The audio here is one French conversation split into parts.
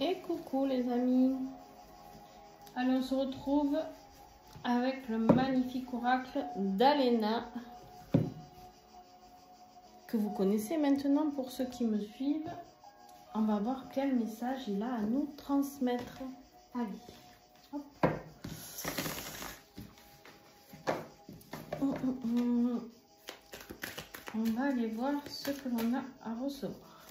Et coucou les amis. Allez, on se retrouve avec le magnifique oracle d'Alena que vous connaissez maintenant pour ceux qui me suivent. On va voir quel message il a à nous transmettre. Allez, hop. On va aller voir ce que l'on a à recevoir.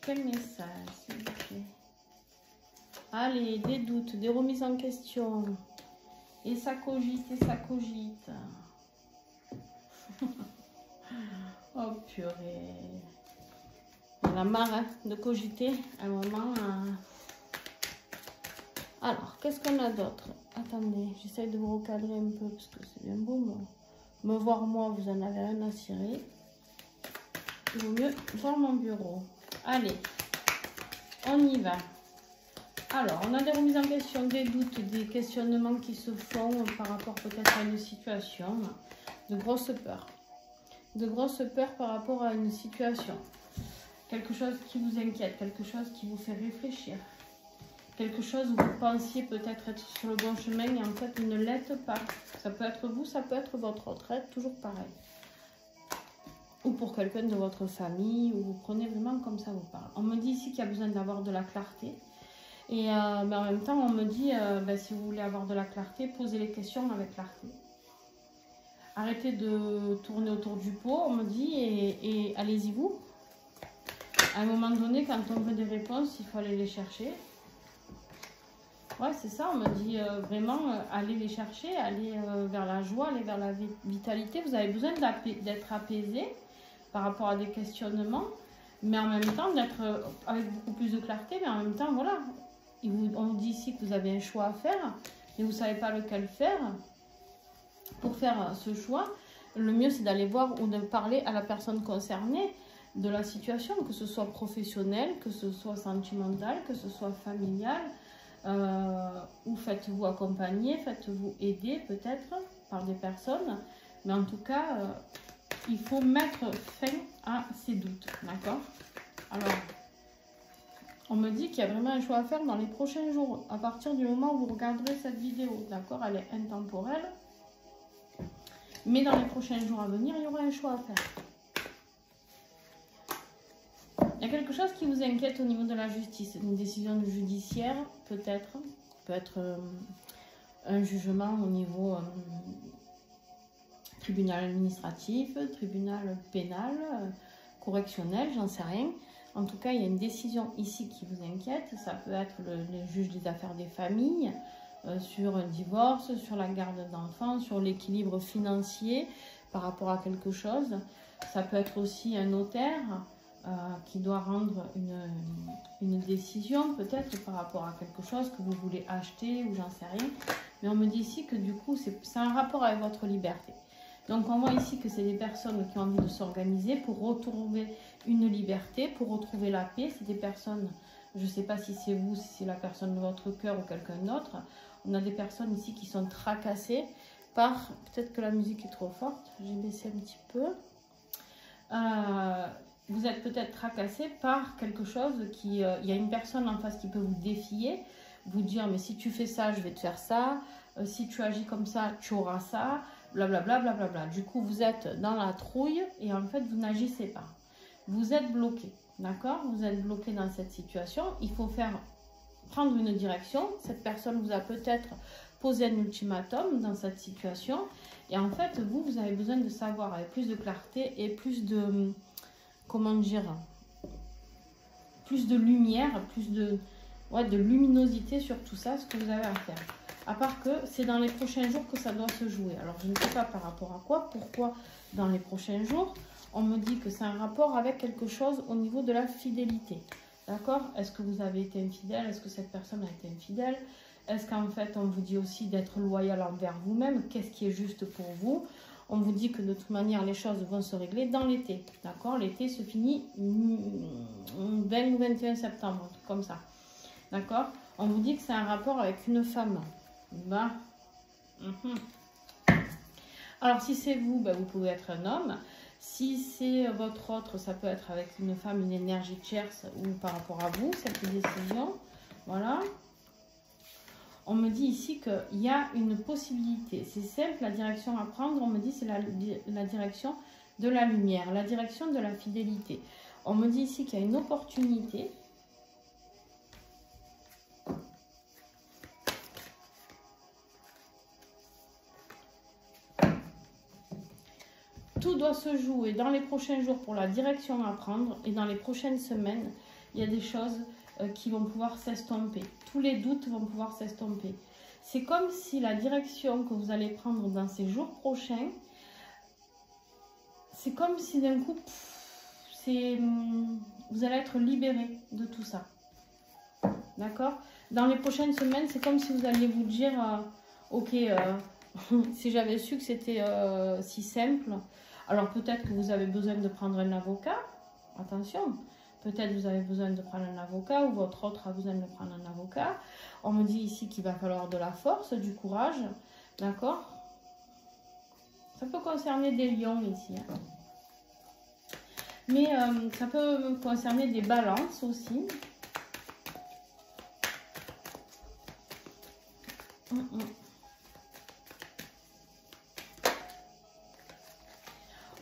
Quel message, s'il vous plaît? Allez, des doutes, des remises en question. Et ça cogite, et ça cogite. Oh purée. On a marre hein, de cogiter à un moment. Alors, qu'est-ce qu'on a d'autre? Attendez, j'essaie de vous recadrer un peu parce que c'est bien beau. Me voir moi, vous en avez rien à cirer. Il vaut mieux voir mon bureau. Allez, on y va. Alors, on a des remises en question, des doutes, des questionnements qui se font par rapport peut-être à une situation, de grosses peurs. De grosses peurs par rapport à une situation. Quelque chose qui vous inquiète, quelque chose qui vous fait réfléchir. Quelque chose où vous pensiez peut-être être sur le bon chemin et en fait vous ne l'êtes pas. Ça peut être vous, ça peut être votre retraite, toujours pareil. Ou pour quelqu'un de votre famille, où vous prenez vraiment comme ça vous parle. On me dit ici qu'il y a besoin d'avoir de la clarté. Et mais en même temps, on me dit, si vous voulez avoir de la clarté, posez les questions avec clarté. Arrêtez de tourner autour du pot, on me dit, et allez-y vous. À un moment donné, quand on veut des réponses, il faut aller les chercher. Ouais, c'est ça, on me dit vraiment, allez les chercher, allez vers la joie, allez vers la vitalité. Vous avez besoin d'être apaisé par rapport à des questionnements, mais en même temps d'être avec beaucoup plus de clarté, mais en même temps, voilà, on vous dit ici que vous avez un choix à faire, mais vous ne savez pas lequel faire. Pour faire ce choix, le mieux c'est d'aller voir ou de parler à la personne concernée de la situation, que ce soit professionnel, que ce soit sentimental, que ce soit familial, ou faites-vous accompagner, faites-vous aider peut-être par des personnes, mais en tout cas, il faut mettre fin à ces doutes, d'accord? Alors, on me dit qu'il y a vraiment un choix à faire dans les prochains jours, à partir du moment où vous regarderez cette vidéo, d'accord? Elle est intemporelle, mais dans les prochains jours à venir, il y aura un choix à faire. Il y a quelque chose qui vous inquiète au niveau de la justice, une décision judiciaire peut-être, peut-être un jugement au niveau tribunal administratif, tribunal pénal, correctionnel, j'en sais rien. En tout cas, il y a une décision ici qui vous inquiète. Ça peut être le juge des affaires des familles, sur un divorce, sur la garde d'enfants, sur l'équilibre financier par rapport à quelque chose. Ça peut être aussi un notaire qui doit rendre une décision peut-être par rapport à quelque chose que vous voulez acheter ou j'en sais rien. Mais on me dit ici que du coup, c'est un rapport avec votre liberté. Donc on voit ici que c'est des personnes qui ont envie de s'organiser pour retrouver une liberté, pour retrouver la paix. C'est des personnes, je ne sais pas si c'est vous, si c'est la personne de votre cœur ou quelqu'un d'autre. On a des personnes ici qui sont tracassées par, peut-être que la musique est trop forte, j'ai baissé un petit peu. Vous êtes peut-être tracassé par quelque chose il y a une personne en face qui peut vous défier, vous dire mais si tu fais ça, je vais te faire ça, si tu agis comme ça, tu auras ça, blablabla, blablabla. Du coup, vous êtes dans la trouille et en fait, vous n'agissez pas. Vous êtes bloqué, d'accord? Vous êtes bloqué dans cette situation. Il faut prendre une direction. Cette personne vous a peut-être posé un ultimatum dans cette situation. Et en fait, vous avez besoin de savoir avec plus de clarté et plus de, comment dire, plus de lumière, plus de luminosité sur tout ça, ce que vous avez à faire. À part que c'est dans les prochains jours que ça doit se jouer. Alors, je ne sais pas par rapport à quoi, pourquoi dans les prochains jours. On me dit que c'est un rapport avec quelque chose au niveau de la fidélité. D'accord? Est-ce que vous avez été infidèle? Est-ce que cette personne a été infidèle? Est-ce qu'en fait, on vous dit aussi d'être loyal envers vous-même? Qu'est-ce qui est juste pour vous? On vous dit que de toute manière, les choses vont se régler dans l'été. D'accord? L'été se finit 20 ou 21 septembre, comme ça. D'accord? On vous dit que c'est un rapport avec une femme. Alors, si c'est vous, vous pouvez être un homme. Si c'est votre autre, ça peut être avec une femme, une énergie tierce ou par rapport à vous, cette décision. Voilà. On me dit ici qu'il y a une possibilité. C'est simple, la direction à prendre, on me dit c'est la direction de la lumière, la direction de la fidélité. On me dit ici qu'il y a une opportunité. Tout doit se jouer dans les prochains jours pour la direction à prendre et dans les prochaines semaines, il y a des choses qui vont pouvoir s'estomper. Tous les doutes vont pouvoir s'estomper. C'est comme si la direction que vous allez prendre dans ces jours prochains, c'est comme si d'un coup, vous allez être libéré de tout ça. D'accord? Dans les prochaines semaines, c'est comme si vous alliez vous dire, ok, si j'avais su que c'était si simple, alors peut-être que vous avez besoin de prendre un avocat, attention, peut-être vous avez besoin de prendre un avocat ou votre autre a besoin de prendre un avocat. On me dit ici qu'il va falloir de la force, du courage, d'accord? Ça peut concerner des lions ici, hein. Mais ça peut concerner des balances aussi.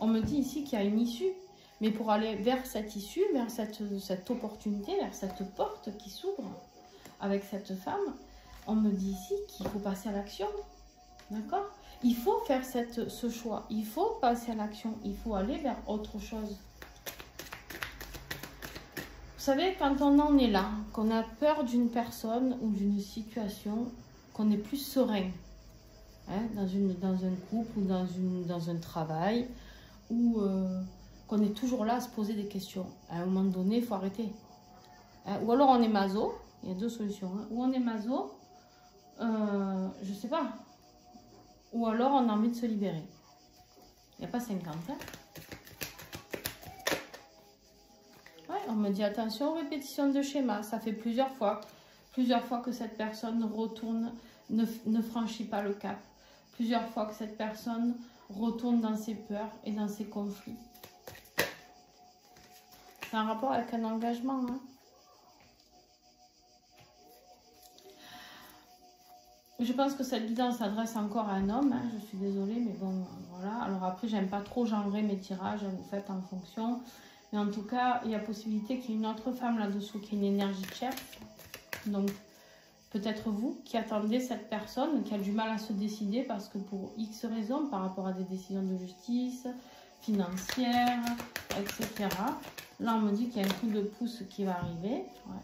On me dit ici qu'il y a une issue, mais pour aller vers cette issue, vers cette opportunité, vers cette porte qui s'ouvre avec cette femme, on me dit ici qu'il faut passer à l'action, d'accord? Il faut faire ce choix, il faut passer à l'action, il faut aller vers autre chose. Vous savez, quand on en est là, qu'on a peur d'une personne ou d'une situation, qu'on est plus serein, hein, dans un couple ou dans un travail, ou qu'on est toujours là à se poser des questions. À un moment donné, il faut arrêter. Hein, ou alors on est maso, il y a deux solutions. Hein. Ou on est maso, je sais pas. Ou alors on a envie de se libérer. Il n'y a pas 50. Hein. Ouais, on me dit attention, répétition de schéma. Ça fait plusieurs fois que cette personne retourne, ne franchit pas le cap. Plusieurs fois que cette personne retourne dans ses peurs et dans ses conflits. C'est un rapport avec un engagement. Hein. Je pense que cette guidance s'adresse encore à un homme. Hein. Je suis désolée, mais bon, voilà. Alors après, j'aime pas trop genrer mes tirages. Vous faites en fonction. Mais en tout cas, il y a possibilité qu'il y ait une autre femme là-dessous qui ait une énergie tierce. Donc, peut-être vous qui attendez cette personne qui a du mal à se décider parce que pour X raisons, par rapport à des décisions de justice, financières, etc. Là, on me dit qu'il y a un coup de pouce qui va arriver. Ouais.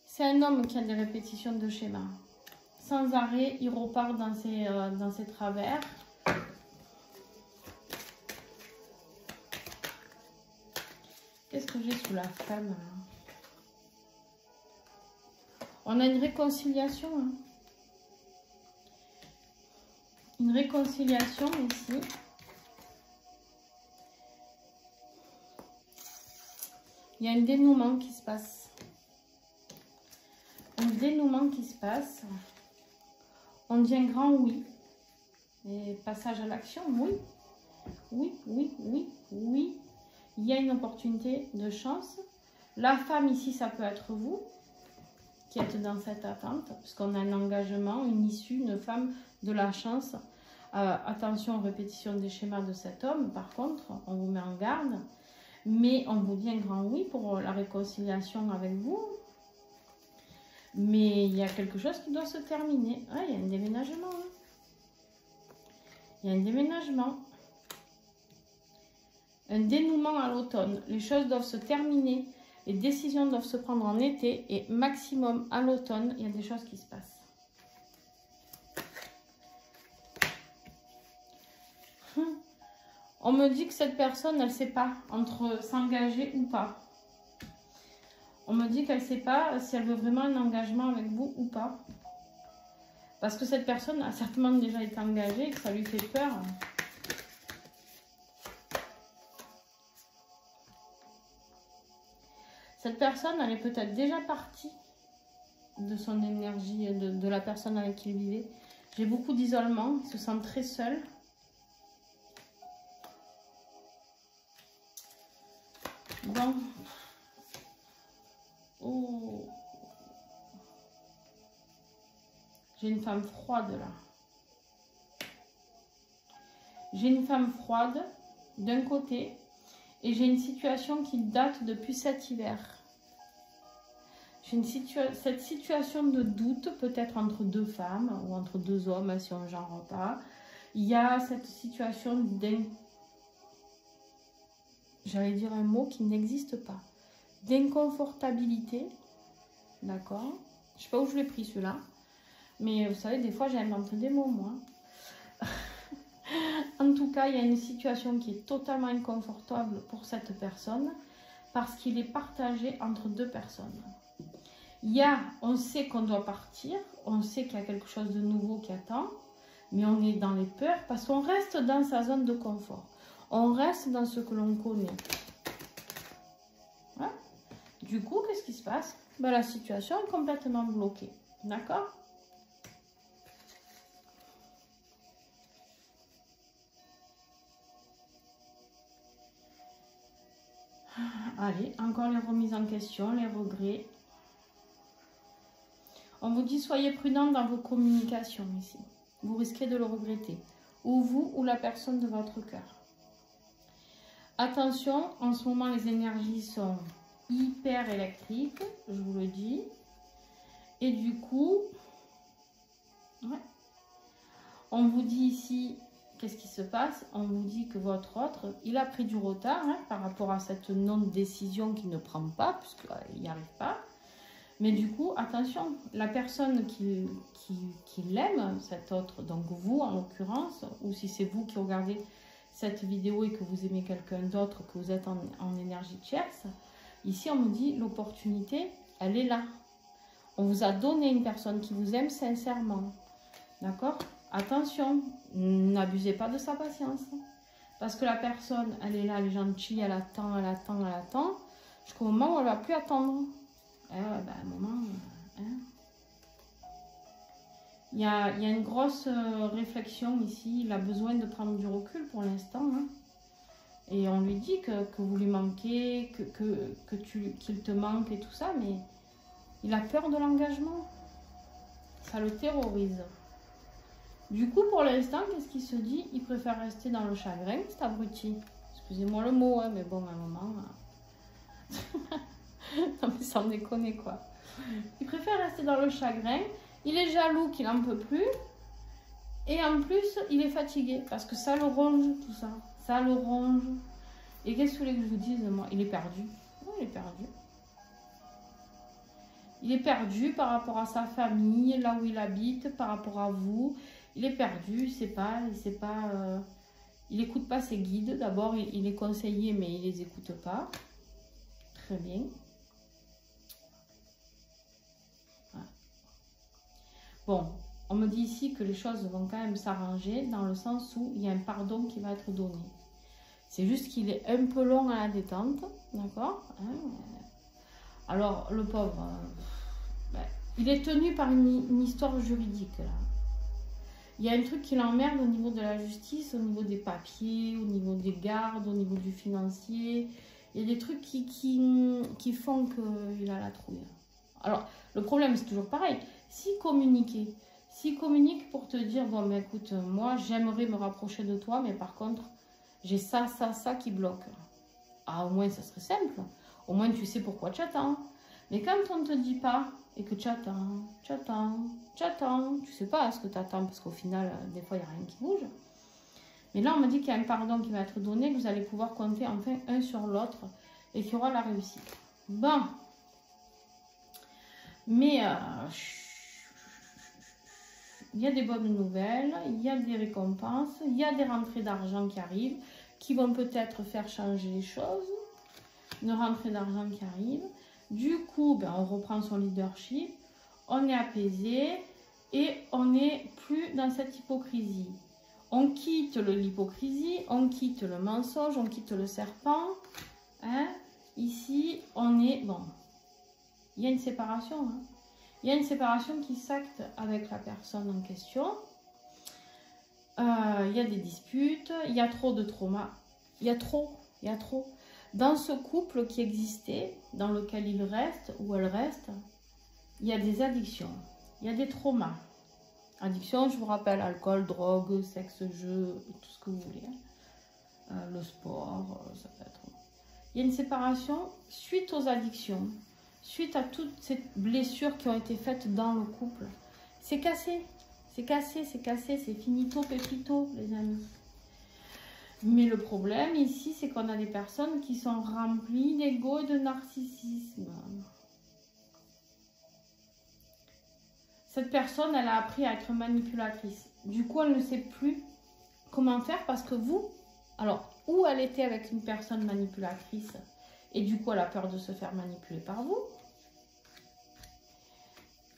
C'est un homme qui a des répétitions de schémas. Sans arrêt, il repart dans ses travers. Qu'est-ce que j'ai sous la femme là? On a une réconciliation. Hein. Une réconciliation ici. Il y a un dénouement qui se passe. Un dénouement qui se passe. On dit un grand oui. Et passage à l'action, oui. Oui, oui, oui, oui. Il y a une opportunité de chance. La femme ici, ça peut être vous qui êtes dans cette attente, puisqu'on a un engagement, une issue, une femme de la chance. Attention aux répétitions des schémas de cet homme, par contre, on vous met en garde. Mais on vous dit un grand oui pour la réconciliation avec vous. Mais il y a quelque chose qui doit se terminer. Ah, il y a un déménagement. Hein. Il y a un déménagement. Un dénouement à l'automne. Les choses doivent se terminer. Les décisions doivent se prendre en été. Et maximum à l'automne, il y a des choses qui se passent. On me dit que cette personne, elle ne sait pas entre s'engager ou pas. On me dit qu'elle ne sait pas si elle veut vraiment un engagement avec vous ou pas. Parce que cette personne a certainement déjà été engagée et que ça lui fait peur. Cette personne, elle est peut-être déjà partie de son énergie, de la personne avec qui il vivait. J'ai beaucoup d'isolement, il se sent très seul. Bon. Oh. J'ai une femme froide là. J'ai une femme froide d'un côté et j'ai une situation qui date depuis cet hiver. J'ai cette situation de doute, peut-être entre deux femmes ou entre deux hommes, si on ne genre pas. Il y a cette situation j'allais dire un mot qui n'existe pas, d'inconfortabilité, d'accord? Je ne sais pas où je l'ai pris celui-là, mais vous savez, des fois j'ai inventé des mots, moi. En tout cas, il y a une situation qui est totalement inconfortable pour cette personne parce qu'il est partagé entre deux personnes. On sait qu'on doit partir, on sait qu'il y a quelque chose de nouveau qui attend, mais on est dans les peurs parce qu'on reste dans sa zone de confort. On reste dans ce que l'on connaît. Ouais. Du coup, qu'est-ce qui se passe? Ben, la situation est complètement bloquée. D'accord? Allez, encore les remises en question, les regrets. On vous dit soyez prudent dans vos communications ici. Vous risquez de le regretter. Ou vous ou la personne de votre cœur. Attention, en ce moment les énergies sont hyper électriques, je vous le dis. Et du coup, ouais, on vous dit ici, qu'est-ce qui se passe? On vous dit que votre autre, il a pris du retard par rapport à cette non-décision qu'il ne prend pas, puisqu'il n'y arrive pas. Mais du coup, attention, la personne qui l'aime, cet autre, donc vous en l'occurrence, ou si c'est vous qui regardez cette vidéo et que vous aimez quelqu'un d'autre, que vous êtes en énergie tierce, ici on me dit l'opportunité, elle est là. On vous a donné une personne qui vous aime sincèrement. D'accord? Attention, n'abusez pas de sa patience. Parce que la personne, elle est là, elle est gentille, elle attend, elle attend, elle attend, jusqu'au moment où elle ne va plus attendre. Eh ouais, ben, à un moment, il y a une grosse réflexion ici. Il a besoin de prendre du recul pour l'instant. Et on lui dit que vous lui manquez, qu'il te manque et tout ça, mais il a peur de l'engagement. Ça le terrorise. Du coup, pour l'instant, qu'est-ce qu'il se dit? Il préfère rester dans le chagrin, cet abruti. Excusez-moi le mot, mais bon, à un moment... non mais sans déconner quoi. Il préfère rester dans le chagrin. Il est jaloux qu'il n'en peut plus. Et en plus, il est fatigué. Parce que ça le ronge, tout ça. Ça le ronge. Et qu'est-ce que vous voulez que je vous dise, moi? Il est perdu. Oui, il est perdu. Il est perdu par rapport à sa famille, là où il habite, par rapport à vous. Il est perdu, il n'écoute pas ses guides. D'abord, il est conseillé, mais il ne les écoute pas. Très bien. Voilà. Bon, on me dit ici que les choses vont quand même s'arranger dans le sens où il y a un pardon qui va être donné. C'est juste qu'il est un peu long à la détente, d'accord? Alors, le pauvre, il est tenu par une histoire juridique, là. Il y a un truc qui l'emmerde au niveau de la justice, au niveau des papiers, au niveau des gardes, au niveau du financier. Il y a des trucs qui font qu'il a la trouille. Alors, le problème, c'est toujours pareil. S'il communique pour te dire, bon, ben écoute, moi, j'aimerais me rapprocher de toi, mais par contre, j'ai ça qui bloque. Ah, au moins, ça serait simple. Au moins, tu sais pourquoi tu attends. Mais quand on ne te dit pas, et que tu attends, tu sais pas ce que tu attends, parce qu'au final, des fois, il n'y a rien qui bouge. Mais là, on me dit qu'il y a un pardon qui va être donné, que vous allez pouvoir compter enfin un sur l'autre, et qu'il y aura la réussite. Bon. Mais, il y a des bonnes nouvelles, il y a des récompenses, il y a des rentrées d'argent qui arrivent, qui vont peut-être faire changer les choses. Une rentrée d'argent qui arrive. Du coup, on reprend son leadership, on est apaisé et on n'est plus dans cette hypocrisie. On quitte l'hypocrisie, on quitte le mensonge, on quitte le serpent. Ici, on est... Bon, il y a une séparation. Il y a une séparation qui s'acte avec la personne en question. Il y a des disputes, il y a trop de trauma. Il y a trop. Dans ce couple qui existait, dans lequel il reste ou elle reste, il y a des addictions, il y a des traumas. Addiction, je vous rappelle, alcool, drogue, sexe, jeu, tout ce que vous voulez. Le sport, ça peut être... Il y a une séparation suite aux addictions, suite à toutes ces blessures qui ont été faites dans le couple. C'est cassé, c'est cassé, c'est cassé, c'est finito, pépito, les amis. Mais le problème ici, c'est qu'on a des personnes qui sont remplies d'ego et de narcissisme. Cette personne, elle a appris à être manipulatrice. Du coup, elle ne sait plus comment faire parce que vous... Alors, ou elle était avec une personne manipulatrice et du coup, elle a peur de se faire manipuler par vous.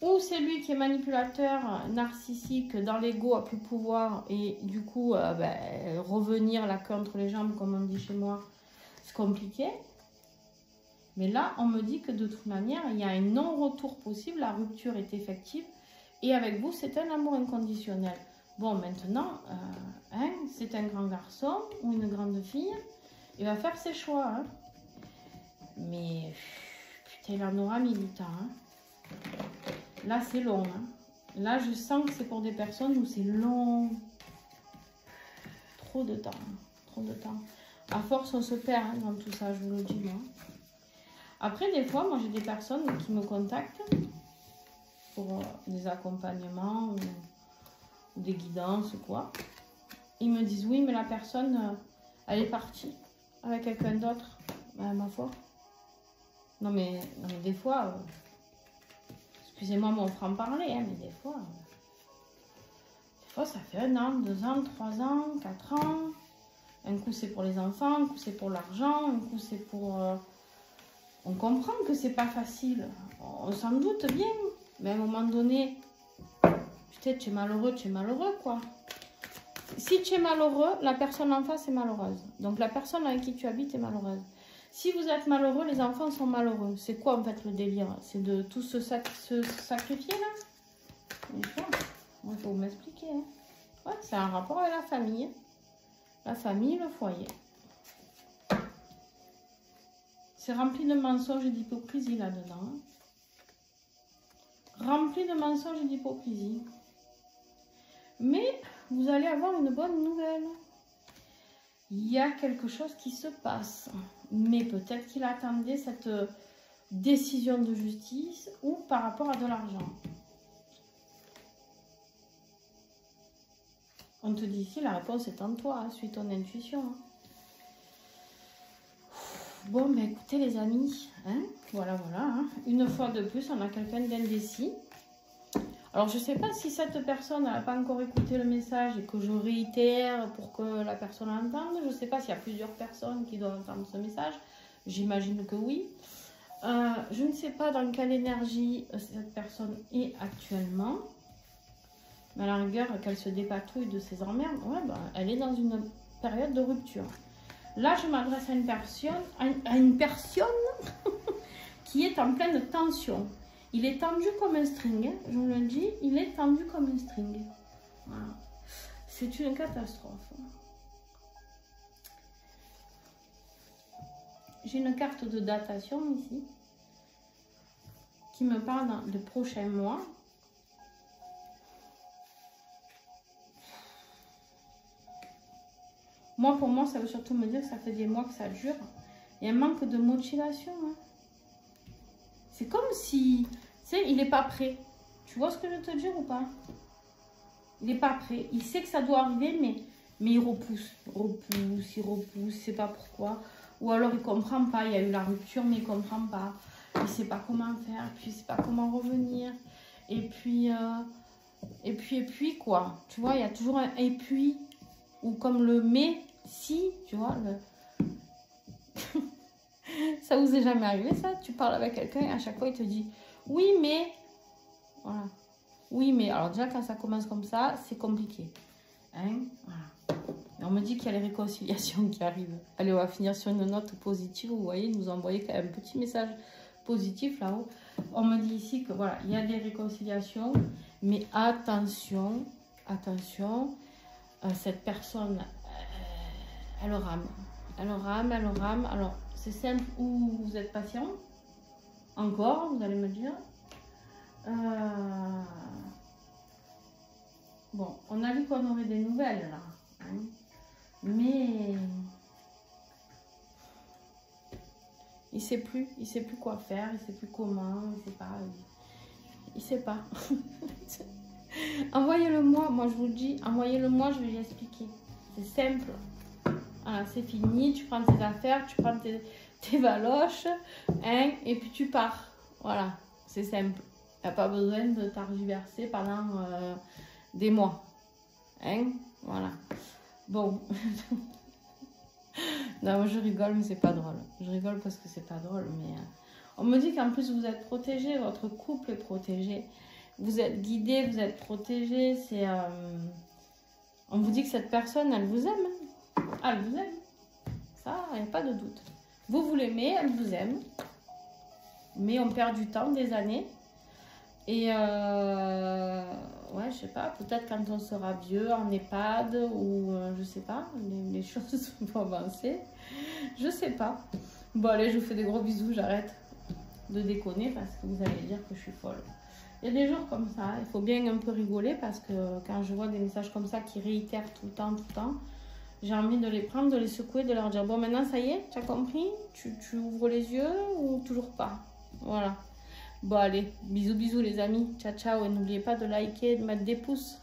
Ou c'est lui qui est manipulateur, narcissique, dans l'ego, a plus de pouvoir et du coup, revenir la queue entre les jambes, comme on dit chez moi, c'est compliqué. Mais là, on me dit que de toute manière, il y a un non-retour possible, la rupture est effective. Et avec vous, c'est un amour inconditionnel. Bon, maintenant, c'est un grand garçon ou une grande fille. Il va faire ses choix. Hein. Mais, putain, il en aura mis du temps. Hein. Là, c'est long. Hein. Là, je sens que c'est pour des personnes où c'est long. Trop de temps. Trop de temps. À force, on se perd hein, dans tout ça, je vous le dis. Moi. Après, des fois, moi, j'ai des personnes qui me contactent pour des accompagnements ou des guidances ou quoi. Ils me disent oui, mais la personne, elle est partie avec quelqu'un d'autre. Ma foi. Non mais des fois, excusez-moi mon franc-parler, hein, mais des fois, ça fait 1 an, 2 ans, 3 ans, 4 ans. Un coup c'est pour les enfants, un coup c'est pour l'argent, un coup c'est pour... On comprend que c'est pas facile, on s'en doute bien. Mais à un moment donné, putain, tu es malheureux, quoi. Si tu es malheureux, la personne en face est malheureuse. Donc, la personne avec qui tu habites est malheureuse. Si vous êtes malheureux, les enfants sont malheureux. C'est quoi, en fait, le délire? C'est de tout se sacrifier, là? Il faut m'expliquer. Hein. Ouais, c'est un rapport avec la famille. La famille, le foyer. C'est rempli de mensonges et d'hypocrisie, là-dedans. Hein. Rempli de mensonges et d'hypocrisie. Mais vous allez avoir une bonne nouvelle. Il y a quelque chose qui se passe. Mais peut-être qu'il attendait cette décision de justice ou par rapport à de l'argent. On te dit ici, la réponse est en toi, hein, suis ton intuition. Hein. Bon, mais écoutez les amis, hein, voilà. Hein. Une fois de plus, on a quelqu'un d'indécis. Alors, je ne sais pas si cette personne n'a pas encore écouté le message et que je réitère pour que la personne l'entende. Je ne sais pas s'il y a plusieurs personnes qui doivent entendre ce message. J'imagine que oui. Je ne sais pas dans quelle énergie cette personne est actuellement. Mais à la rigueur, qu'elle se dépatouille de ses emmerdes, ouais, elle est dans une période de rupture. Là, je m'adresse à une personne qui est en pleine tension. Il est tendu comme un string, hein, je vous le dis, il est tendu comme un string. Voilà. C'est une catastrophe. J'ai une carte de datation ici qui me parle de prochains mois. Moi, pour moi, ça veut surtout me dire que ça fait des mois que ça dure. Il y a un manque de motivation. Hein. C'est comme si, tu sais, il n'est pas prêt. Tu vois ce que je veux te dire ou pas? Il n'est pas prêt. Il sait que ça doit arriver, mais il repousse. Il ne sait pas pourquoi. Ou alors il ne comprend pas. Il y a eu la rupture, mais il ne comprend pas. Il ne sait pas comment faire. Puis il ne sait pas comment revenir. Et puis, quoi. Tu vois, il y a toujours un et puis. Ou comme le mais, si, tu vois. Ça vous est jamais arrivé, ça? Tu parles avec quelqu'un et à chaque fois, il te dit oui, mais. Voilà. Oui, mais. Alors, déjà, quand ça commence comme ça, c'est compliqué. Hein? Voilà. Et on me dit qu'il y a les réconciliations qui arrivent. Allez, on va finir sur une note positive. Vous voyez, nous envoyer quand même un petit message positif là-haut. On me dit ici que voilà, il y a des réconciliations, mais attention, cette personne, elle rame. Elle rame, elle rame. Alors, c'est simple ou vous êtes patient. Encore, vous allez me dire. Bon, on a vu qu'on aurait des nouvelles là. Hein. Mais il sait plus quoi faire, il sait plus comment, il sait pas. Envoyez-le moi, moi je vous le dis, envoyez-le moi, je vais lui expliquer. C'est simple. Voilà, c'est fini, tu prends tes affaires, tu prends tes valoches, hein, et puis tu pars. Voilà, c'est simple. Il n'y a pas besoin de tergiverser pendant des mois. Hein, voilà. Bon. Non, je rigole, mais c'est pas drôle. Je rigole parce que c'est pas drôle, mais on me dit qu'en plus vous êtes protégé, votre couple est protégé. Vous êtes guidé, vous êtes protégé. C'est, on vous dit que cette personne, elle vous aime. Elle vous aime. Ça, il n'y a pas de doute. Vous l'aimez, elle vous aime. Mais on perd du temps, des années. Et ouais, je sais pas, peut-être quand on sera vieux, en EHPAD, ou je sais pas, les choses vont avancer. Je sais pas. Bon, allez, je vous fais des gros bisous, j'arrête de déconner parce que vous allez dire que je suis folle. Il y a des jours comme ça, il faut bien un peu rigoler parce que quand je vois des messages comme ça qui réitèrent tout le temps, j'ai envie de les prendre, de les secouer, de leur dire bon, maintenant ça y est, tu as compris, tu ouvres les yeux ou toujours pas. Voilà. Bon allez, bisous les amis, ciao ciao, et n'oubliez pas de liker, de mettre des pouces.